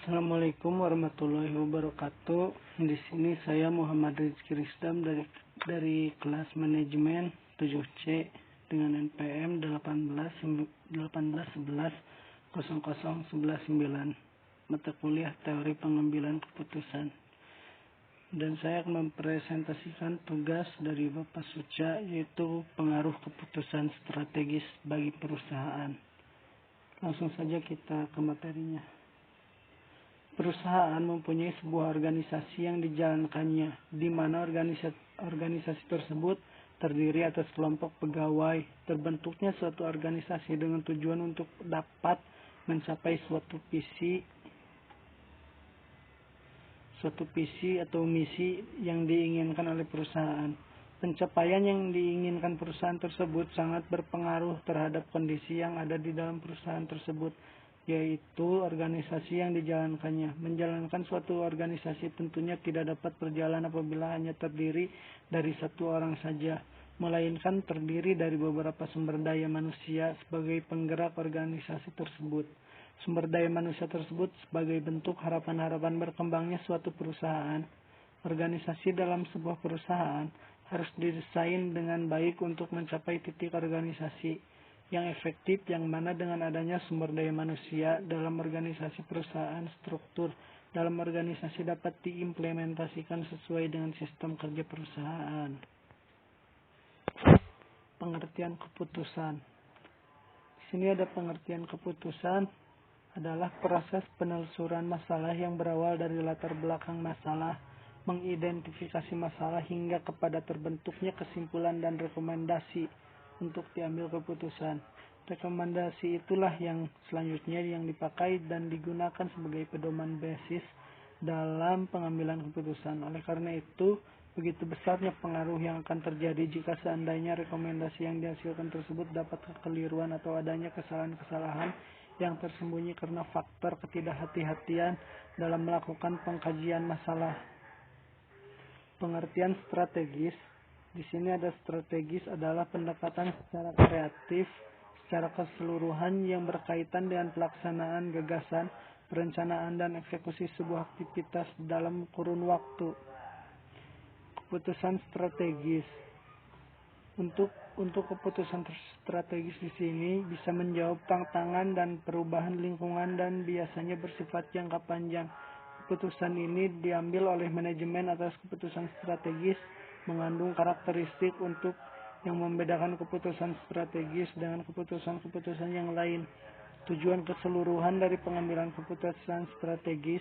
Assalamualaikum warahmatullahi wabarakatuh. Di sini saya Muhammad Rizky Risdam dari kelas manajemen 7C dengan NPM 1811001119 mata kuliah teori pengambilan keputusan. Dan saya akan mempresentasikan tugas dari Bapak Suca, yaitu pengaruh keputusan strategis bagi perusahaan. Langsung saja kita ke materinya. Perusahaan mempunyai sebuah organisasi yang dijalankannya, di mana organisasi tersebut terdiri atas kelompok pegawai. Terbentuknya suatu organisasi dengan tujuan untuk dapat mencapai suatu visi atau misi yang diinginkan oleh perusahaan. Pencapaian yang diinginkan perusahaan tersebut sangat berpengaruh terhadap kondisi yang ada di dalam perusahaan tersebut, yaitu organisasi yang dijalankannya. Menjalankan suatu organisasi tentunya tidak dapat berjalan apabila hanya terdiri dari satu orang saja, melainkan terdiri dari beberapa sumber daya manusia sebagai penggerak organisasi tersebut. Sumber daya manusia tersebut sebagai bentuk harapan-harapan berkembangnya suatu perusahaan. Organisasi dalam sebuah perusahaan harus didesain dengan baik untuk mencapai titik organisasi yang efektif, yang mana dengan adanya sumber daya manusia dalam organisasi perusahaan, struktur dalam organisasi dapat diimplementasikan sesuai dengan sistem kerja perusahaan. Pengertian keputusan. Di sini ada pengertian keputusan adalah proses penelusuran masalah yang berawal dari latar belakang masalah, mengidentifikasi masalah hingga kepada terbentuknya kesimpulan dan rekomendasi untuk diambil keputusan. Rekomendasi itulah yang selanjutnya yang dipakai dan digunakan sebagai pedoman basis dalam pengambilan keputusan. Oleh karena itu, begitu besarnya pengaruh yang akan terjadi jika seandainya rekomendasi yang dihasilkan tersebut dapat kekeliruan atau adanya kesalahan-kesalahan yang tersembunyi karena faktor ketidakhati-hatian dalam melakukan pengkajian masalah. Pengertian strategis. Di sini ada strategis adalah pendekatan secara kreatif, secara keseluruhan yang berkaitan dengan pelaksanaan gagasan, perencanaan dan eksekusi sebuah aktivitas dalam kurun waktu. Keputusan strategis. Untuk keputusan strategis di sini bisa menjawab tantangan dan perubahan lingkungan dan biasanya bersifat jangka panjang. Keputusan ini diambil oleh manajemen atas keputusan strategis, mengandung karakteristik untuk yang membedakan keputusan strategis dengan keputusan-keputusan yang lain. Tujuan keseluruhan dari pengambilan keputusan strategis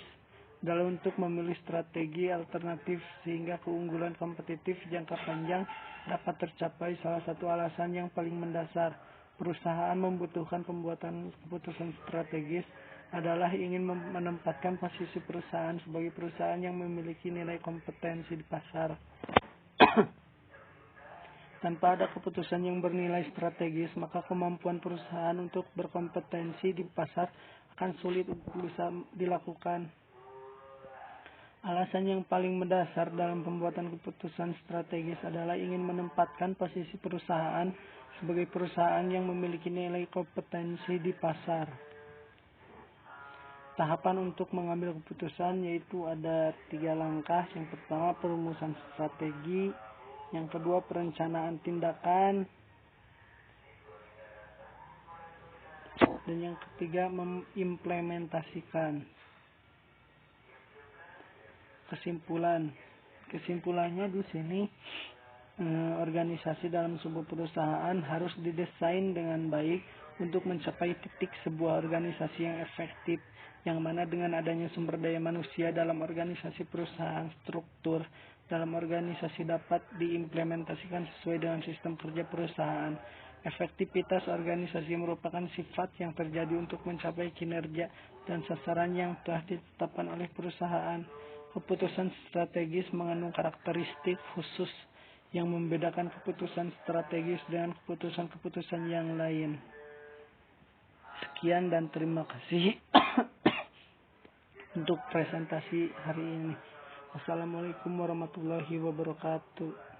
adalah untuk memilih strategi alternatif sehingga keunggulan kompetitif jangka panjang dapat tercapai. Salah satu alasan yang paling mendasar perusahaan membutuhkan pembuatan keputusan strategis adalah ingin menempatkan posisi perusahaan sebagai perusahaan yang memiliki nilai kompetensi di pasar. Tanpa ada keputusan yang bernilai strategis, maka kemampuan perusahaan untuk berkompetensi di pasar akan sulit untuk bisa dilakukan. Alasan yang paling mendasar dalam pembuatan keputusan strategis adalah ingin menempatkan posisi perusahaan sebagai perusahaan yang memiliki nilai kompetensi di pasar. Tahapan untuk mengambil keputusan yaitu ada 3 langkah. Yang pertama, perumusan strategi. Yang kedua, perencanaan tindakan. Dan yang ketiga, mengimplementasikan. Kesimpulannya di sini, organisasi dalam sebuah perusahaan harus didesain dengan baik untuk mencapai titik sebuah organisasi yang efektif, yang mana dengan adanya sumber daya manusia dalam organisasi perusahaan, struktur dalam organisasi dapat diimplementasikan sesuai dengan sistem kerja perusahaan. Efektivitas organisasi merupakan sifat yang terjadi untuk mencapai kinerja dan sasaran yang telah ditetapkan oleh perusahaan. Keputusan strategis mengandung karakteristik khusus yang membedakan keputusan strategis dengan keputusan-keputusan yang lain. Sekian dan terima kasih untuk presentasi hari ini. Wassalamualaikum warahmatullahi wabarakatuh.